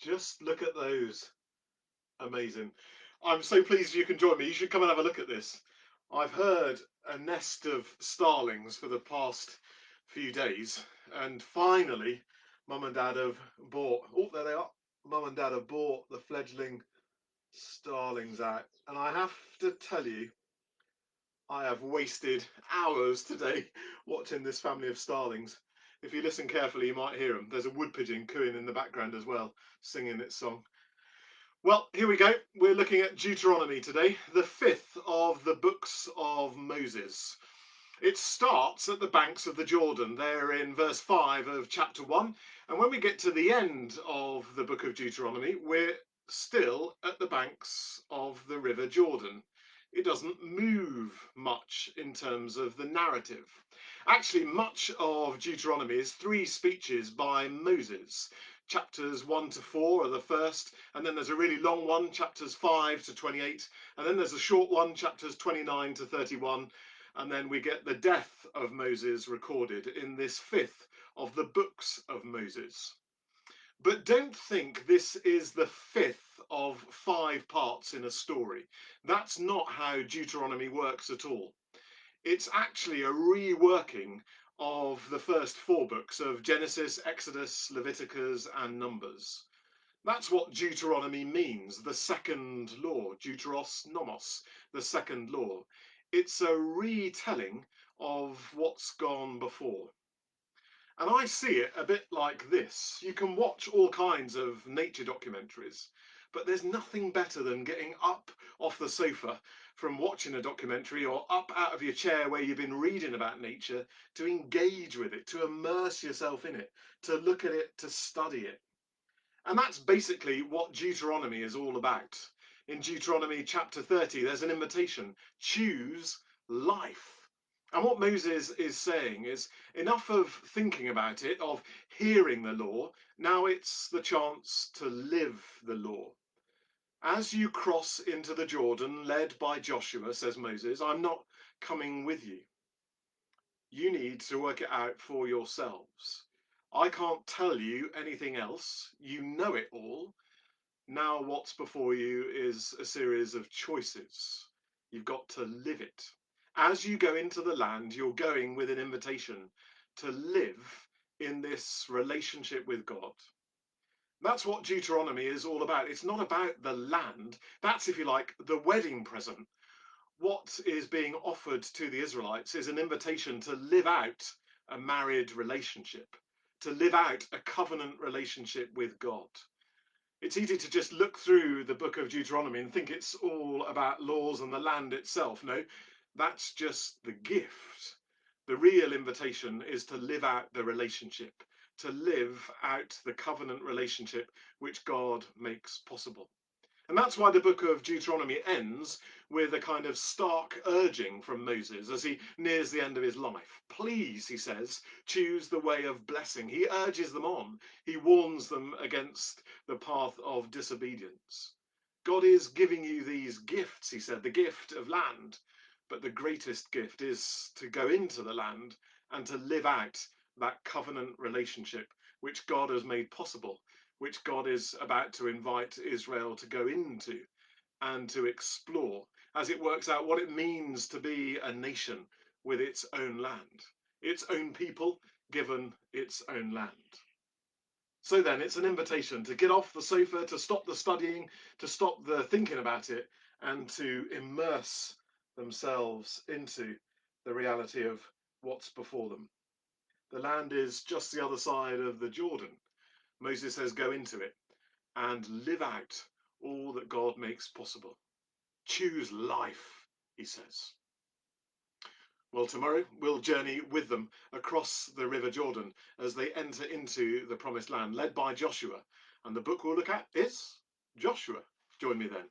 Just look at those. Amazing. I'm so pleased you can join me. You should come and have a look at this. I've heard a nest of starlings for the past few days, and finally, Mum and Dad have bought. Oh, there they are. Mum and Dad have bought the fledgling starlings out, and I have to tell you, I have wasted hours today watching this family of starlings. If you listen carefully, you might hear them. There's a wood pigeon cooing in the background as well, singing its song. Well, here we go. We're looking at Deuteronomy today, the fifth of the books of Moses. It starts at the banks of the Jordan, there in verse 5 of chapter 1. And when we get to the end of the book of Deuteronomy, we're still at the banks of the river Jordan. It doesn't move much in terms of the narrative. Actually, much of Deuteronomy is three speeches by Moses. Chapters 1 to 4 are the first, and then there's a really long one, chapters 5 to 28, and then there's a short one, chapters 29 to 31, and then we get the death of Moses recorded in this fifth of the books of Moses. But don't think this is the fifth of 5 parts in a story. That's not how Deuteronomy works at all. It's actually a reworking of the first 4 books of Genesis, Exodus, Leviticus, and Numbers. That's what Deuteronomy means, the second law, Deuteros nomos, the second law. It's a retelling of what's gone before. And I see it a bit like this. You can watch all kinds of nature documentaries, but there's nothing better than getting up off the sofa from watching a documentary or up out of your chair where you've been reading about nature to engage with it, to immerse yourself in it, to look at it, to study it. And that's basically what Deuteronomy is all about. In Deuteronomy chapter 30, there's an invitation: choose life. And what Moses is saying is enough of thinking about it, of hearing the law. Now it's the chance to live the law. As you cross into the Jordan, led by Joshua, says Moses, I'm not coming with you. You need to work it out for yourselves. I can't tell you anything else. You know it all. Now what's before you is a series of choices. You've got to live it. As you go into the land, you're going with an invitation to live in this relationship with God. That's what Deuteronomy is all about. It's not about the land. That's, if you like, the wedding present. What is being offered to the Israelites is an invitation to live out a married relationship, to live out a covenant relationship with God. It's easy to just look through the book of Deuteronomy and think it's all about laws and the land itself. No, that's just the gift. The real invitation is to live out the relationship, to live out the covenant relationship which God makes possible. And that's why the book of Deuteronomy ends with a kind of stark urging from Moses as he nears the end of his life. Please, he says, choose the way of blessing. He urges them on. He warns them against the path of disobedience. God is giving you these gifts, he said, the gift of land. But the greatest gift is to go into the land and to live out that covenant relationship which God has made possible, which God is about to invite Israel to go into and to explore as it works out what it means to be a nation with its own land, its own people given its own land. So then it's an invitation to get off the sofa, to stop the studying, to stop the thinking about it, and to immerse themselves into the reality of what's before them. The land is just the other side of the Jordan. Moses says, go into it and live out all that God makes possible. Choose life, he says. Well, tomorrow we'll journey with them across the River Jordan as they enter into the promised land, led by Joshua. And the book we'll look at is Joshua. Join me then.